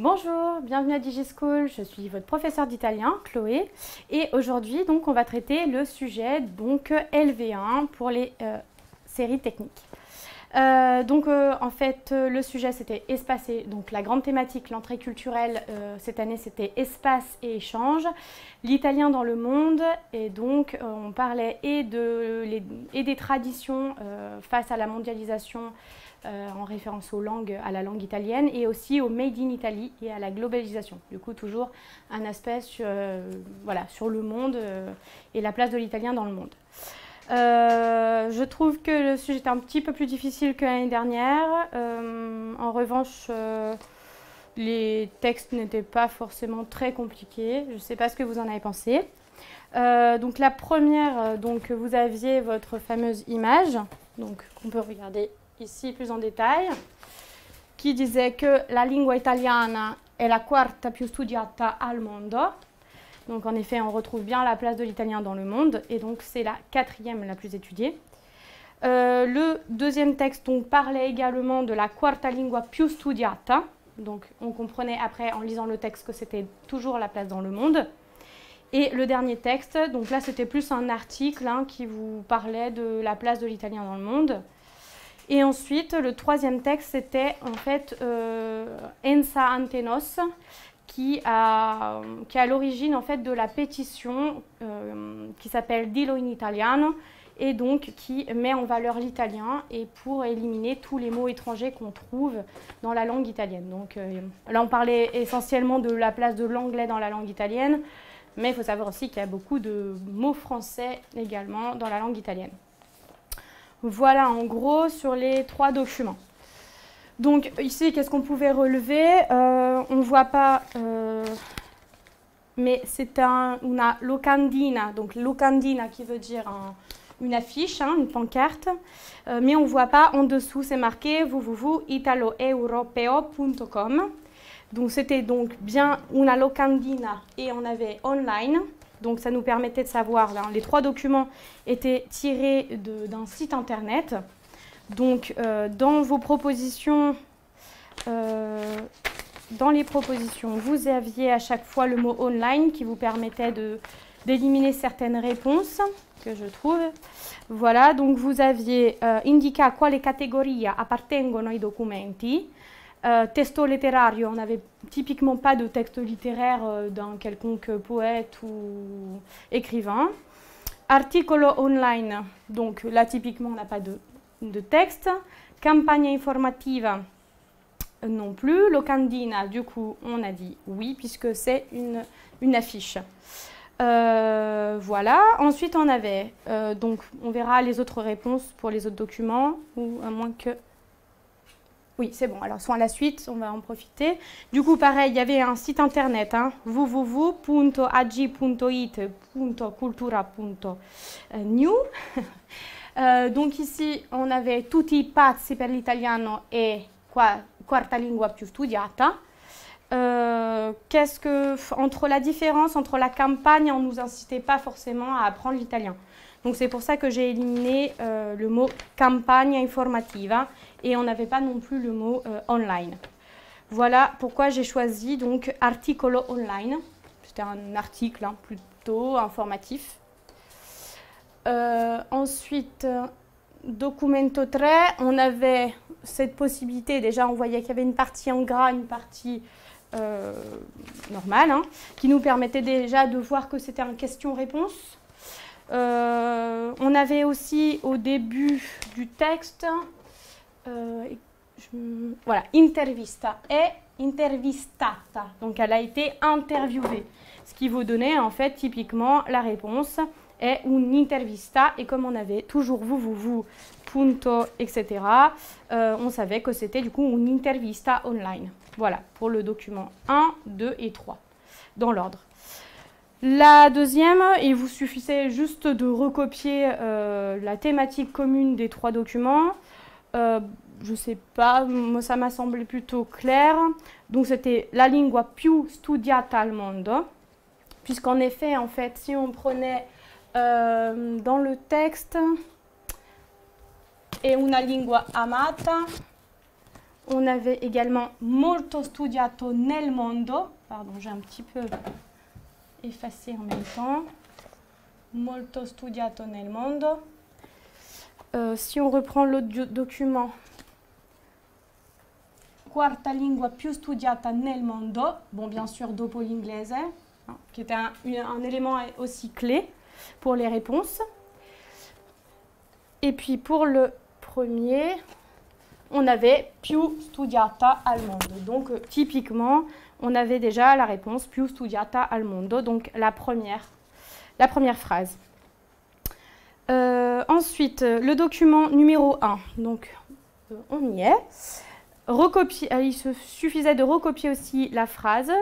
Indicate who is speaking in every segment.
Speaker 1: Bonjour, bienvenue à DigiSchool, je suis votre professeure d'italien, Chloé, et aujourd'hui donc on va traiter le sujet donc LV1 pour les séries techniques. En fait le sujet c'était espace et donc la grande thématique, l'entrée culturelle cette année c'était espace et échange, l'italien dans le monde et donc on parlait et des traditions face à la mondialisation en référence à la langue italienne et aussi au Made in Italy et à la globalisation. Du coup, toujours un aspect sur le monde et la place de l'italien dans le monde. Je trouve que le sujet est un petit peu plus difficile que l'année dernière. En revanche, les textes n'étaient pas forcément très compliqués. Je ne sais pas ce que vous en avez pensé. Donc la première, vous aviez votre fameuse image, qu'on peut regarder ici plus en détail, qui disait que la lingua italiana est la quarta più studiata al mondo. Donc en effet, on retrouve bien la place de l'italien dans le monde, et donc c'est la quatrième la plus étudiée. Le deuxième texte parlait également de la quarta lingua più studiata. Donc on comprenait après en lisant le texte que c'était toujours la place dans le monde. Et le dernier texte, donc là c'était plus un article qui vous parlait de la place de l'italien dans le monde. Et ensuite, le troisième texte, c'était en fait Ensa Antenos, qui a l'origine en fait de la pétition qui s'appelle Dillo in Italiano, et donc qui met en valeur l'italien et pour éliminer tous les mots étrangers qu'on trouve dans la langue italienne. Donc là, on parlait essentiellement de la place de l'anglais dans la langue italienne, mais il faut savoir aussi qu'il y a beaucoup de mots français également dans la langue italienne. Voilà en gros sur les trois documents. Donc ici, qu'est-ce qu'on pouvait relever? On ne voit pas, mais c'est una locandina, donc locandina qui veut dire une affiche, une pancarte, mais on ne voit pas en dessous, c'est marqué www.italoeuropeo.com. Donc c'était donc bien una locandina et on avait online. Donc ça nous permettait de savoir, là, les trois documents étaient tirés d'un site internet. Donc dans vos propositions, dans les propositions, vous aviez à chaque fois le mot online qui vous permettait d'éliminer certaines réponses que je trouve. Voilà, donc vous aviez indica a quale categoria appartengono i documenti. Testo letterario, on n'avait typiquement pas de texte littéraire d'un quelconque poète ou écrivain. Articolo online, donc là typiquement on n'a pas de texte. Campagna informativa, non plus. Locandina, du coup on a dit oui puisque c'est une affiche. Voilà, ensuite on avait, donc on verra les autres réponses pour les autres documents, ou à moins que... Oui, c'est bon. Alors, soit à la suite, on va en profiter. Du coup, pareil, il y avait un site internet, www.ag.it.cultura.new. Donc ici, on avait tutti i pazzi per l'italiano e quarta lingua più studiata. Entre la différence entre la campagne, on ne nous incitait pas forcément à apprendre l'italien. Donc c'est pour ça que j'ai éliminé le mot campagna informativa et on n'avait pas non plus le mot online. Voilà pourquoi j'ai choisi donc articolo online. C'était un article plutôt informatif. Ensuite, documento 3, on avait cette possibilité, déjà on voyait qu'il y avait une partie en gras, une partie normale, qui nous permettait déjà de voir que c'était un question-réponse. On avait aussi au début du texte, voilà, intervista et intervistata, donc elle a été interviewée, ce qui vous donnait en fait typiquement la réponse est une intervista, et comme on avait toujours vous, punto, etc., on savait que c'était du coup une intervista online. Voilà, pour le document 1, 2 et 3, dans l'ordre. La deuxième, il vous suffisait juste de recopier la thématique commune des trois documents. Je ne sais pas, moi ça m'a semblé plutôt clair. Donc c'était la lingua più studiata al mondo, puisqu'en effet, en fait, si on prenait dans le texte, è una lingua amata, On avait également molto studiato nel mondo. Pardon, j'ai un petit peu effacé en même temps. Molto studiato nel mondo. Si on reprend l'autre document, quarta lingua più studiata nel mondo. Bon, bien sûr, dopo l'inglese, hein, qui était un élément aussi clé pour les réponses. Et puis pour le premier, on avait più studiata al mondo. Donc typiquement, on avait déjà la réponse più studiata al mondo, donc la première phrase. Ensuite, le document numéro 1, donc on y est. Il se suffisait de recopier aussi la phrase,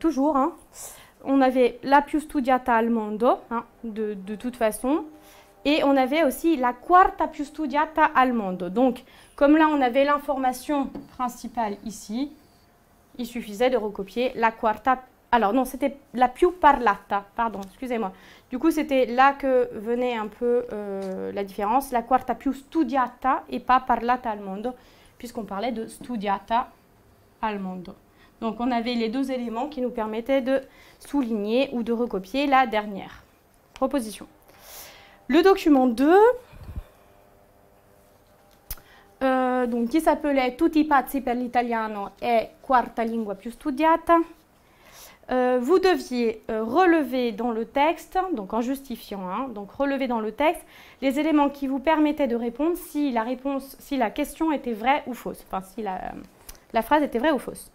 Speaker 1: toujours. Hein. On avait la più studiata al mondo, hein, de toute façon. Et on avait aussi la quarta più studiata al mondo. Donc, comme là, on avait l'information principale ici, il suffisait de recopier la quarta. Alors non, c'était la più parlata, pardon, excusez-moi. Du coup, c'était là que venait un peu la différence, la quarta più studiata et pas parlata al mondo, puisqu'on parlait de studiata al mondo. Donc, on avait les deux éléments qui nous permettaient de souligner ou de recopier la dernière proposition. Le document 2, donc, qui s'appelait Tutti pazzi per l'italiano e quarta lingua più studiata. Vous deviez relever dans le texte, donc en justifiant, hein, donc relever dans le texte les éléments qui vous permettaient de répondre si la question était vraie ou fausse, enfin si la phrase était vraie ou fausse.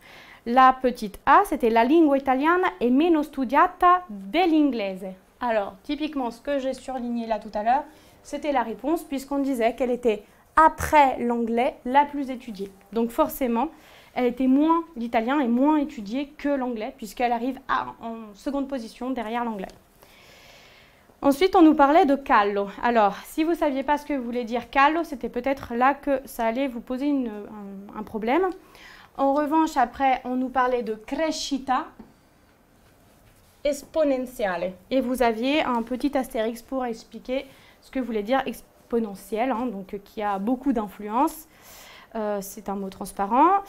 Speaker 1: La petite A, c'était la lingua italiana è meno studiata dell'inglese. Alors, typiquement, ce que j'ai surligné là tout à l'heure, c'était la réponse puisqu'on disait qu'elle était après l'anglais la plus étudiée. Donc forcément, l'italien est moins étudié que l'anglais, puisqu'elle arrive en seconde position derrière l'anglais. Ensuite, on nous parlait de callo. Alors, si vous ne saviez pas ce que voulait dire callo, c'était peut-être là que ça allait vous poser un problème. En revanche, après, on nous parlait de crescita esponentiale. Et vous aviez un petit astérix pour expliquer ce que voulait dire exponentielle, hein, donc qui a beaucoup d'influence. C'est un mot transparent.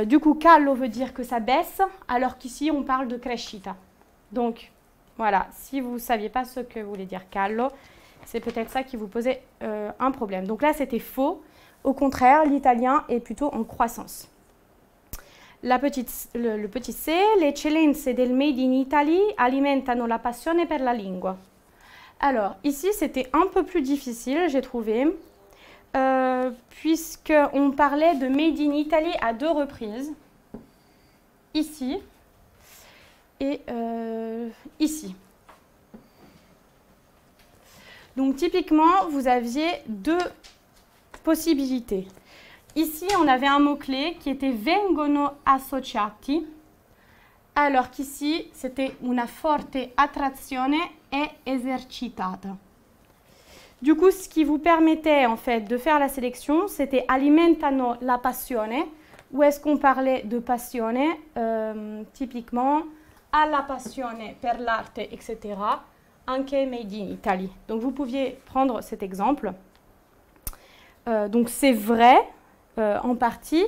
Speaker 1: Du coup, callo veut dire que ça baisse, alors qu'ici, on parle de crescita. Donc, voilà, si vous ne saviez pas ce que voulait dire callo, c'est peut-être ça qui vous posait un problème. Donc là, c'était faux. Au contraire, l'italien est plutôt en croissance. Le petit C, le eccellenze del Made in Italy alimentano la passione per la lingua. Alors, ici, c'était un peu plus difficile, j'ai trouvé. Puisqu'on parlait de Made in Italy à 2 reprises, ici et ici. Donc typiquement, vous aviez 2 possibilités. Ici, on avait un mot-clé qui était vengono associati, alors qu'ici, c'était una forte attrazione e esercitata. Du coup, ce qui vous permettait en fait de faire la sélection, c'était alimentano la passione. Où est-ce qu'on parlait de passione? Typiquement, alla passione per l'arte, etc. Anche made in Italy. Donc, vous pouviez prendre cet exemple. Donc, c'est vrai en partie,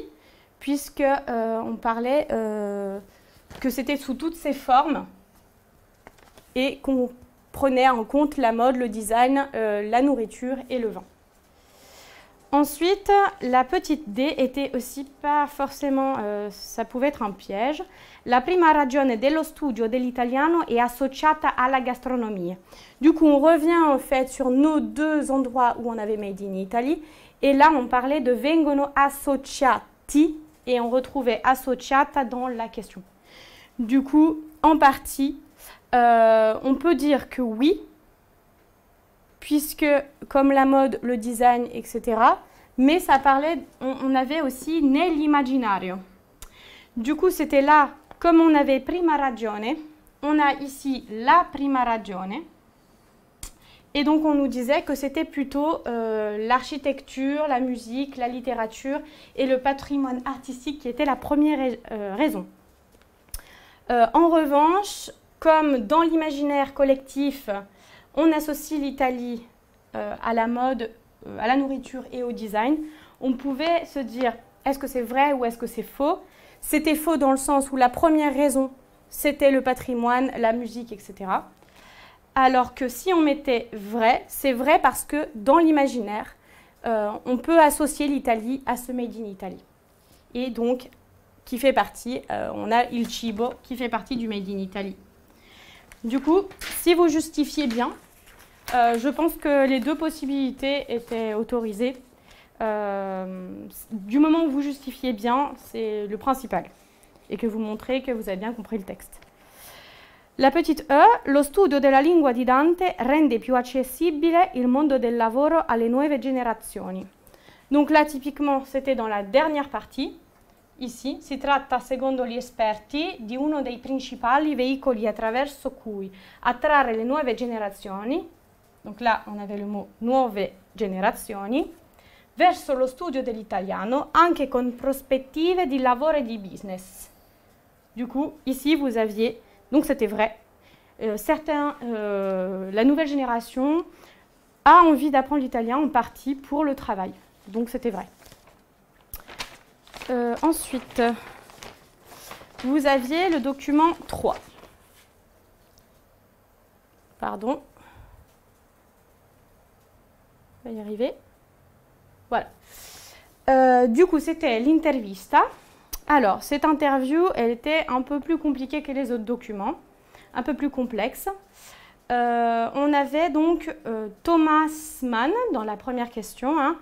Speaker 1: puisque on parlait que c'était sous toutes ses formes et qu'on prenait en compte la mode, le design, la nourriture et le vin. Ensuite, la petite D était aussi pas forcément, ça pouvait être un piège. La prima ragione dello studio dell'italiano è associata alla gastronomia. Du coup, on revient en fait sur nos 2 endroits où on avait Made in Italy. Et là, on parlait de vengono associati et on retrouvait associata dans la question. Du coup, en partie, on peut dire que oui, puisque comme la mode, le design, etc. Mais ça parlait, on avait aussi nell'immaginario. Du coup, c'était là, comme on avait prima ragione, on a ici la prima ragione. Et donc, on nous disait que c'était plutôt l'architecture, la musique, la littérature et le patrimoine artistique qui était la première raison. En revanche, comme dans l'imaginaire collectif, on associe l'Italie à la mode, à la nourriture et au design, on pouvait se dire, est-ce que c'est vrai ou est-ce que c'est faux? C'était faux dans le sens où la première raison, c'était le patrimoine, la musique, etc. Alors que si on mettait vrai, c'est vrai parce que dans l'imaginaire, on peut associer l'Italie à ce Made in Italy. Et donc, qui fait partie, on a il cibo qui fait partie du Made in Italy. Du coup, si vous justifiez bien, je pense que les deux possibilités étaient autorisées. Du moment où vous justifiez bien, c'est le principal. Et que vous montrez que vous avez bien compris le texte. La petite E, lo studio della lingua di Dante rende più accessibile il mondo del lavoro alle nuove generazioni. Donc là, typiquement, c'était dans la dernière partie. Ici, si tratta, secondo gli esperti, di uno dei principali veicoli attraverso cui attrarre le nuove generazioni. Donc là, on avait le mot nuove generazioni, verso lo studio dell'italiano, anche con prospettive di lavoro e di business. Du coup, ici, vous aviez, donc c'était vrai, la nouvelle génération a envie d'apprendre l'italien en partie pour le travail. Donc c'était vrai. Ensuite, vous aviez le document 3. Pardon. On va y arriver. Voilà. Du coup, c'était l'intervista. Alors, cette interview, elle était un peu plus compliquée que les autres documents, un peu plus complexe. On avait donc Thomas Mann dans la première question. Hein.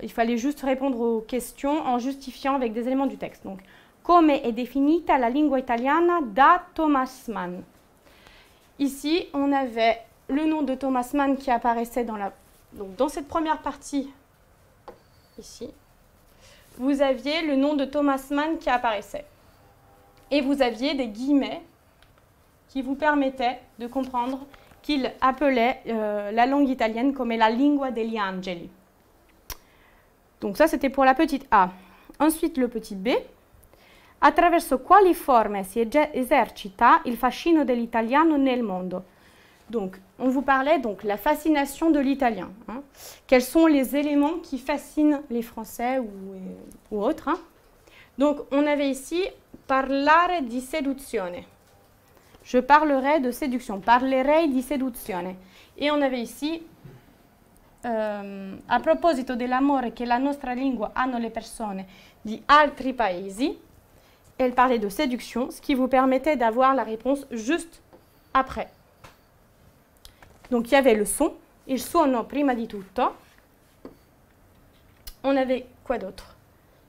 Speaker 1: Il fallait juste répondre aux questions en justifiant avec des éléments du texte. Donc, come è definita la lingua italiana da Thomas Mann? Ici, on avait le nom de Thomas Mann qui apparaissait dans cette première partie, ici. Vous aviez le nom de Thomas Mann qui apparaissait. Et vous aviez des guillemets qui vous permettaient de comprendre qu'il appelait la langue italienne comme la lingua degli angeli. Donc ça, c'était pour la petite A. Ensuite, le petit B. Attraverso quali forme si esercita il fascino dell'italiano nel mondo? Donc, on vous parlait donc la fascination de l'italien. Hein. Quels sont les éléments qui fascinent les Français ou autres? Hein. Donc, on avait ici parlare di seduzione. Je parlerai de séduction. Parlerei di seduzione. Et on avait ici a proposito dell'amore che la nostra lingua hanno le persone di altri paesi. Elle parlait de séduction, ce qui vous permettait d'avoir la réponse juste après. Donc il y avait le son, il suono prima di tutto. On avait quoi d'autre?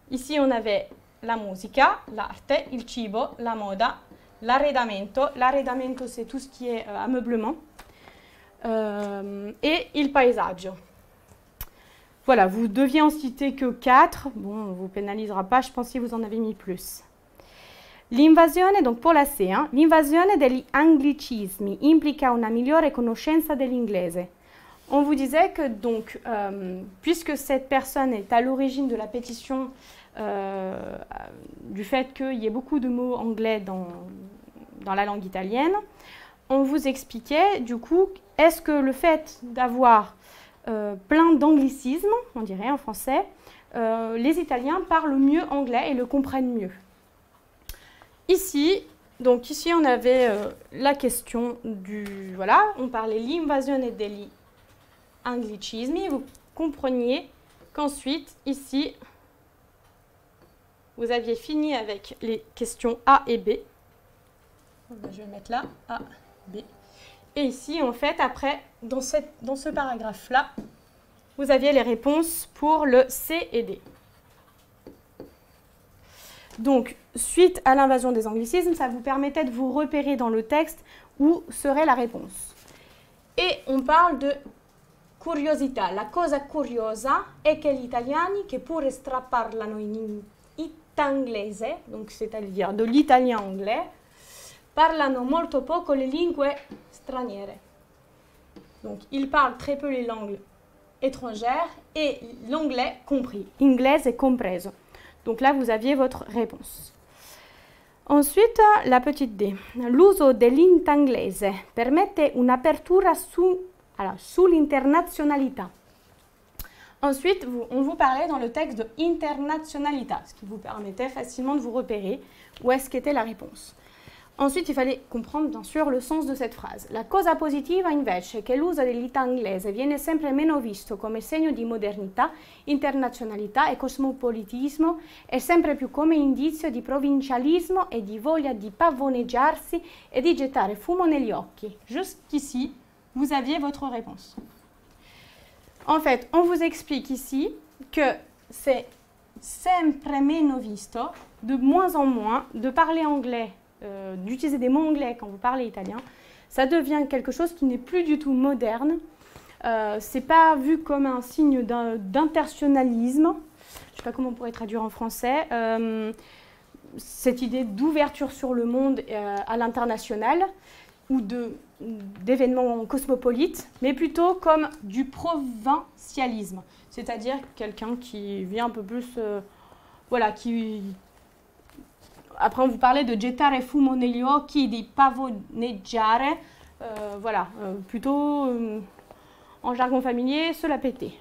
Speaker 1: Ici on avait la musica, l'arte, il cibo, la moda, l'arredamento. L'arredamento c'est tout ce qui est ameublement. Et il paesaggio. Voilà, vous deviez en citer que 4. Bon, on ne vous pénalisera pas, je pense que vous en avez mis plus. L'invasione, donc pour la C, hein, l'invasione degli anglicismi implica una migliore conoscenza dell'inglese. On vous disait que donc, puisque cette personne est à l'origine de la pétition du fait qu'il y ait beaucoup de mots anglais dans la langue italienne, on vous expliquait du coup, est-ce que le fait d'avoir plein d'anglicismes, on dirait en français, les Italiens parlent mieux anglais et le comprennent mieux. Ici, on avait la question du... Voilà, on parlait l'invasione degli anglicismi. Vous compreniez qu'ensuite, ici, vous aviez fini avec les questions A et B. Je vais mettre là, A, B. Et ici, en fait, après, dans ce paragraphe-là, vous aviez les réponses pour le C et D. Donc, suite à l'invasion des anglicismes, ça vous permettait de vous repérer dans le texte où serait la réponse. Et on parle de curiosità. La cosa curiosa è che gli italiani, che pure straparlano in itanglese, donc c'est-à-dire de l'italien anglais, parlano molto poco le lingue straniere. Donc, ils parlent très peu les langues étrangères et l'anglais compris. Inglese compreso. Donc là, vous aviez votre réponse. Ensuite, la petite D. L'uso dell'inglese permette un'apertura sull'internazionalità. Ensuite, on vous parlait dans le texte de internazionalità, ce qui vous permettait facilement de vous repérer où est-ce qu'était la réponse. Ensuite, il fallait comprendre bien sûr le sens de cette phrase. La cosa positiva invece è che l'uso dell'italiano inglese viene sempre meno visto come segno di modernità, internazionalità e cosmopolitismo e sempre più come indizio di provincialismo e di voglia di pavoneggiarsi e di gettare fumo negli occhi. Jusqu'ici, vous aviez votre réponse. En fait, on vous explique ici que c'est sempre meno visto, de moins en moins, de parler anglais, d'utiliser des mots anglais quand vous parlez italien, ça devient quelque chose qui n'est plus du tout moderne. C'est pas vu comme un signe d'internationalisme. Je ne sais pas comment on pourrait traduire en français. Cette idée d'ouverture sur le monde à l'international ou d'événements cosmopolites, mais plutôt comme du provincialisme, c'est-à-dire quelqu'un qui vient un peu plus, voilà, qui... Après, on vous parlait de gettare fumo negli occhi, di pavoneggiare, voilà, plutôt en jargon familier, se la péter.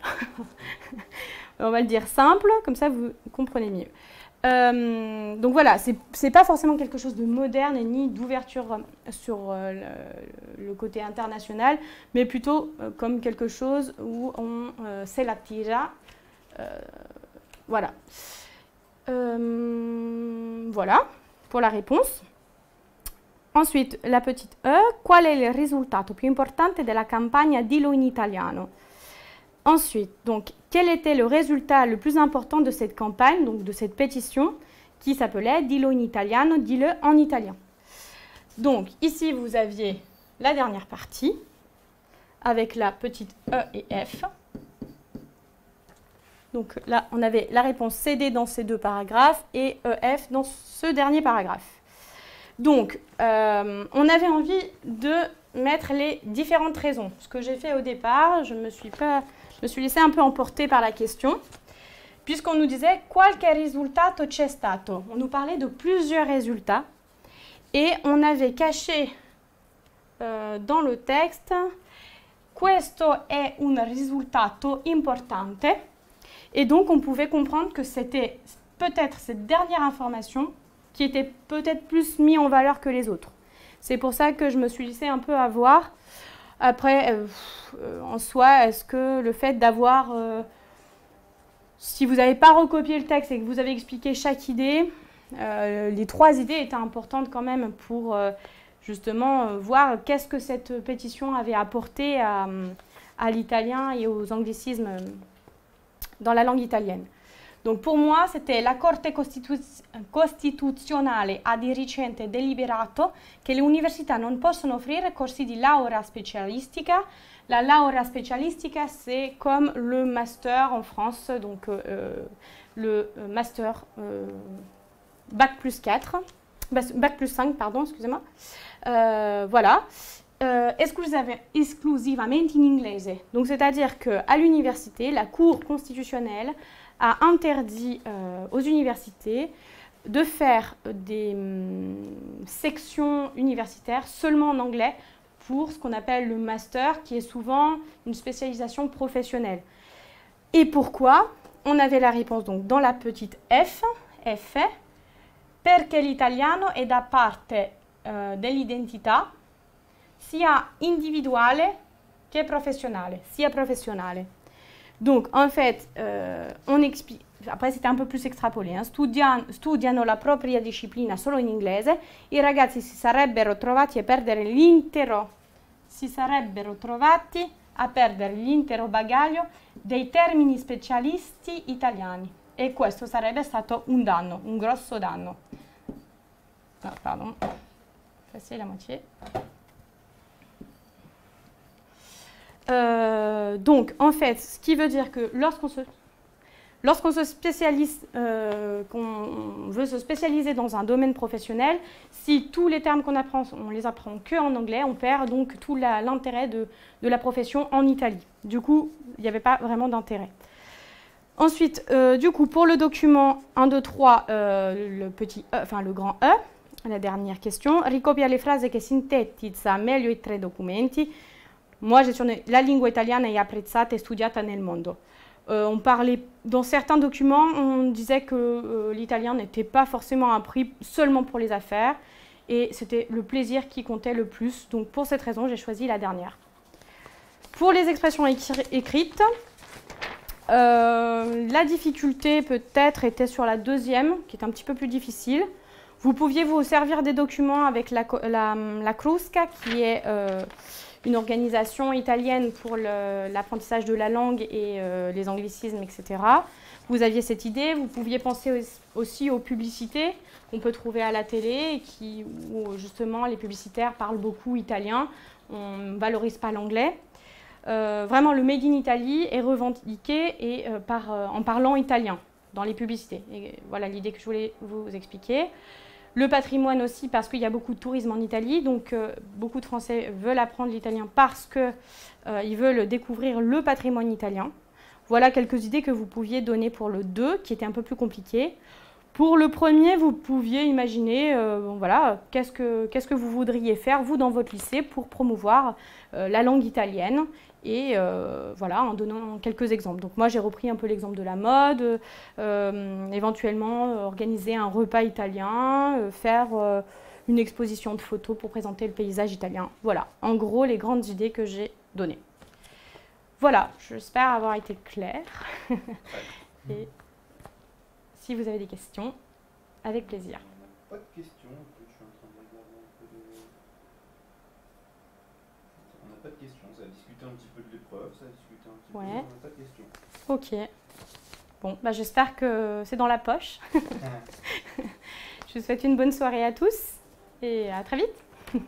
Speaker 1: On va le dire simple, comme ça vous comprenez mieux. Donc voilà, c'est pas forcément quelque chose de moderne et ni d'ouverture sur le côté international, mais plutôt comme quelque chose où on se la tira. Voilà. Voilà pour la réponse. Ensuite, la petite E. Qual è il risultato più importante della campagna Dillo in italiano? Ensuite, donc, quel était le résultat le plus important de cette campagne, donc de cette pétition, qui s'appelait Dillo in italiano, dis-le en italien. Donc, ici, vous aviez la dernière partie, avec la petite E et F. Donc là, on avait la réponse CD dans ces deux paragraphes et EF dans ce dernier paragraphe. Donc, on avait envie de mettre les différentes raisons. Ce que j'ai fait au départ, je me suis laissée un peu emporter par la question, puisqu'on nous disait « Qualche risultato c'è stato ». On nous parlait de plusieurs résultats et on avait caché dans le texte « Questo è un risultato importante ». Et donc, on pouvait comprendre que c'était peut-être cette dernière information qui était peut-être plus mise en valeur que les autres. C'est pour ça que je me suis laissée un peu avoir. Après, en soi, est-ce que le fait d'avoir... si vous n'avez pas recopié le texte et que vous avez expliqué chaque idée, les trois idées étaient importantes quand même pour justement voir qu'est-ce que cette pétition avait apporté à l'italien et aux anglicismes dans la langue italienne. Donc pour moi, c'était la Corte Costituzionale ha di recente deliberato che le università non possono offrire corsi di laurea specialistica. La laurea specialistica, c'est comme le master en France, donc le master Bac plus 4, Bac plus 5, pardon, excusez-moi. Voilà. Esclusivamente in inglese. Donc, c'est-à-dire qu'à l'université, la Cour constitutionnelle a interdit aux universités de faire des sections universitaires seulement en anglais pour ce qu'on appelle le master, qui est souvent une spécialisation professionnelle. Et pourquoi? On avait la réponse donc dans la petite F, perché l'italiano è da parte dell'identità sia individuale che professionnelle, sia professionale. Donc, en fait, on explique, après c'était un peu plus extrapolé, hein, studiano la propria disciplina solo in inglese, i ragazzi si sarebbero trovati a perdere l'intero bagaglio dei termini specialisti italiani. E questo sarebbe stato un danno, un grosso danno. Ah, pardon, c'est la moitié. Donc, en fait, ce qui veut dire que lorsqu'on se spécialise, qu'on veut se spécialiser dans un domaine professionnel, si tous les termes qu'on apprend, on les apprend que en anglais, on perd donc tout l'intérêt de la profession en Italie. Du coup, il n'y avait pas vraiment d'intérêt. Ensuite, du coup, pour le document 1, 2, 3, le petit E, enfin le grand E, la dernière question, ricopia le frasi che sintetizza meglio i 3 documenti. Moi, j'ai tourné la lingua italiana è apprezzata e studiata nel mondo. On parlait, dans certains documents, on disait que l'italien n'était pas forcément appris seulement pour les affaires, et c'était le plaisir qui comptait le plus. Donc pour cette raison, j'ai choisi la dernière. Pour les expressions écrites, la difficulté peut-être était sur la deuxième, qui est un petit peu plus difficile. Vous pouviez vous servir des documents avec la Crusca, qui est une organisation italienne pour l'apprentissage de la langue et les anglicismes, etc. Vous aviez cette idée, vous pouviez penser aussi aux publicités qu'on peut trouver à la télé, où justement les publicitaires parlent beaucoup italien, on ne valorise pas l'anglais. Vraiment, le Made in Italy est revendiqué en parlant italien dans les publicités. Et voilà l'idée que je voulais vous expliquer. Le patrimoine aussi, parce qu'il y a beaucoup de tourisme en Italie, donc beaucoup de Français veulent apprendre l'italien parce qu'ils veulent découvrir le patrimoine italien. Voilà quelques idées que vous pouviez donner pour le 2, qui était un peu plus compliqué. Pour le premier, vous pouviez imaginer, voilà, qu'est-ce que vous voudriez faire, vous, dans votre lycée, pour promouvoir la langue italienne, et voilà, en donnant quelques exemples. Donc moi, j'ai repris un peu l'exemple de la mode, éventuellement organiser un repas italien, faire une exposition de photos pour présenter le paysage italien. Voilà, en gros, les grandes idées que j'ai données. Voilà, j'espère avoir été claire. Et si vous avez des questions, avec plaisir.
Speaker 2: On n'a pas de questions. Je suis en train de regarder un peu de... On n'a pas de questions. Ça a discuté un petit peu de l'épreuve, ça a discuté un petit peu. On n'a pas de questions.
Speaker 1: Ok. Bon, bah, j'espère que c'est dans la poche. Je vous souhaite une bonne soirée à tous et à très vite.